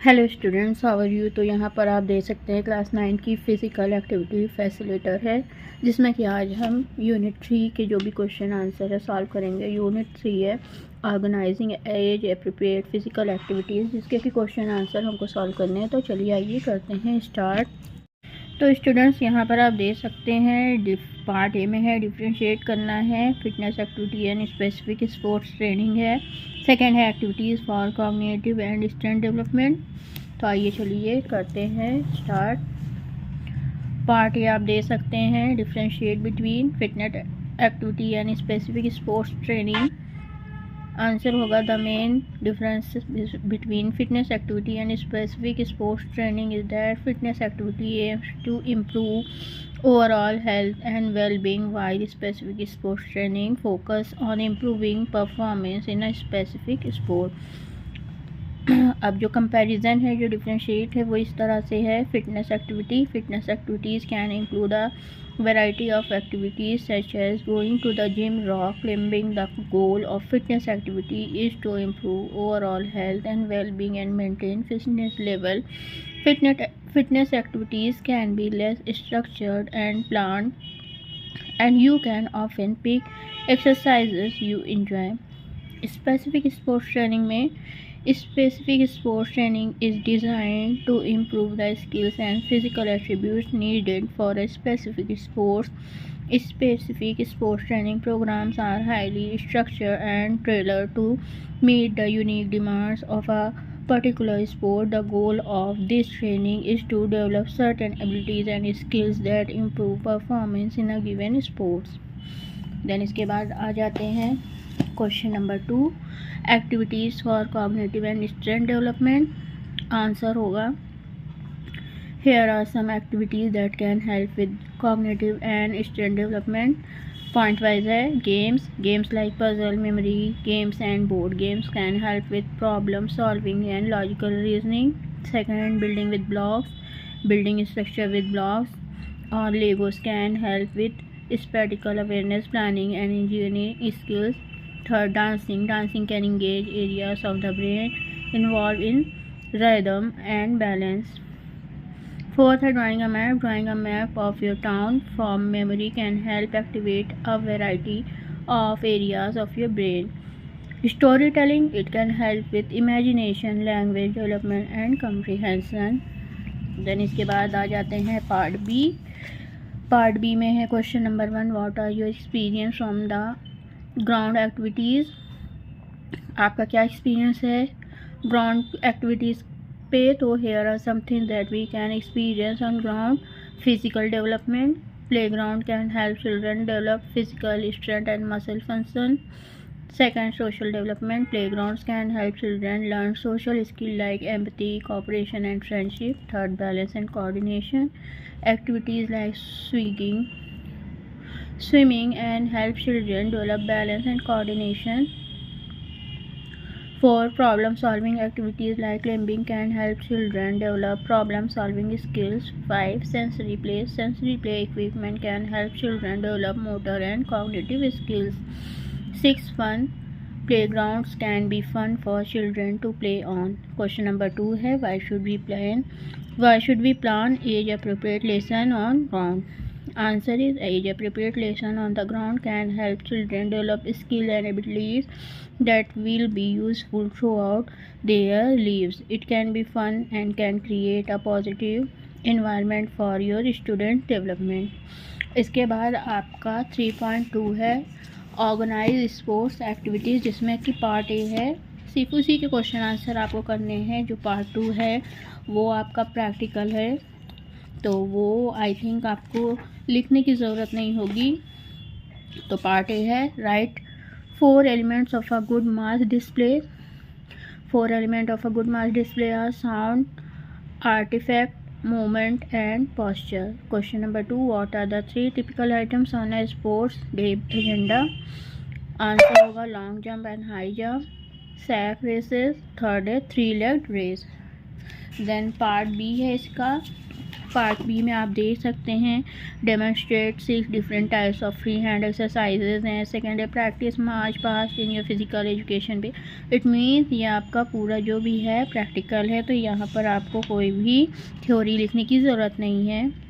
Hello students, how are you. तो यहाँ पर आप देख सकते हैं क्लास 9 की फ़िज़िकल एक्टिविटी फैसिलिटर है, जिसमें कि आज हम यूनिट 3 के जो भी क्वेश्चन आंसर है सॉल्व करेंगे। यूनिट 3 है organizing as appropriate physical activities, जिसके कि क्वेश्चन आंसर हमको सॉल्व करने हैं। तो चलिए आइए करते हैं स्टार्ट। तो स्टूडेंट्स यहाँ पर आप देख सकते हैं पार्ट ए में है डिफ्रेंशिएट करना है, fitness activity and specific sports training है। सेकंड है activities for cognitive and strength development. तो आइए चलिए करते हैं स्टार्ट। पार्ट ए आप देख सकते हैं differentiate between fitness activity and specific sports training. Answer होगा the main difference between fitness activity and specific sports training is that fitness activity aims to improve overall health and well being while specific sports training focus on improving performance in a specific sport। अब जो comparison है, जो differentiate है, वो इस तरह से है। Fitness activities can include a variety of activities such as going to the gym, rock climbing. The goal of fitness activity is to improve overall health and well-being and maintain fitness level. Fitness activities can be less structured and planned, and you can often pick exercises you enjoy. Specific sports training में specific sports training is designed to improve the skills and physical attributes needed for a specific sport. Specific sports training programs are highly structured and tailored to meet the unique demands of a particular sport. The goal of this training is to develop certain abilities and skills that improve performance in a given sport. Then इसके बाद आ जाते हैं question number 2, activities for cognitive and strength development. Answer होगा here are some activities that can help with cognitive and strength development. Point wise है। Games like puzzle, memory games and board games can help with problem solving and logical reasoning. Second, building with blocks, building structure with blocks और Legos can help with spatial awareness, planning and engineering skills. Third, dancing can engage areas of the brain involved in rhythm and balance. Fourth, drawing a map of your town from memory can help activate a variety of areas of your brain. Storytelling, it can help with imagination, language development and comprehension. Then इसके बाद आ जाते हैं part B में है question number 1, what are your experience from the ground activities. आपका क्या experience है ग्राउंड एक्टिविटीज़ पे। तो here are something that we can experience on ground. Physical development, playground can help children develop physical strength and muscle function. Second, social development. Playgrounds can help children learn social skills like empathy, cooperation, and friendship. Third, balance and coordination. Activities like swimming and help children develop balance and coordination. Four, problem solving. Activities like climbing can help children develop problem solving skills. Five, sensory play. Sensory play equipment can help children develop motor and cognitive skills. 6, fun. Playgrounds can be fun for children to play on. Question number 2 है why should we plan age appropriate lesson on ground. Answer is age appropriate lesson on the ground can help children develop skill and abilities that will be useful throughout their lives. It can be fun and can create a positive environment for your student development. इसके बाद आपका 3.2 है organise sports activities, जिसमें कि part A है। सिर्फ उसी के क्वेश्चन आंसर आपको करने हैं। जो पार्ट 2 है वो आपका प्रैक्टिकल है, तो वो आई थिंक आपको लिखने की ज़रूरत नहीं होगी। तो पार्ट ए है write 4 elements of a good mass display. 4 element of a good mass display are sound, artefact, movement and posture. Question number 2, what are the 3 typical items on a sports day agenda. Answer होगा long jump and high jump, sack races, third है 3-legged race. Then part B है इसका part B में आप देख सकते हैं demonstrate 6 different types of free hand exercises हैं। सेकेंड है practice march past in your physical education पे। इट मीन्स ये आपका पूरा जो भी है प्रैक्टिकल है, तो यहाँ पर आपको कोई भी थ्योरी लिखने की ज़रूरत नहीं है।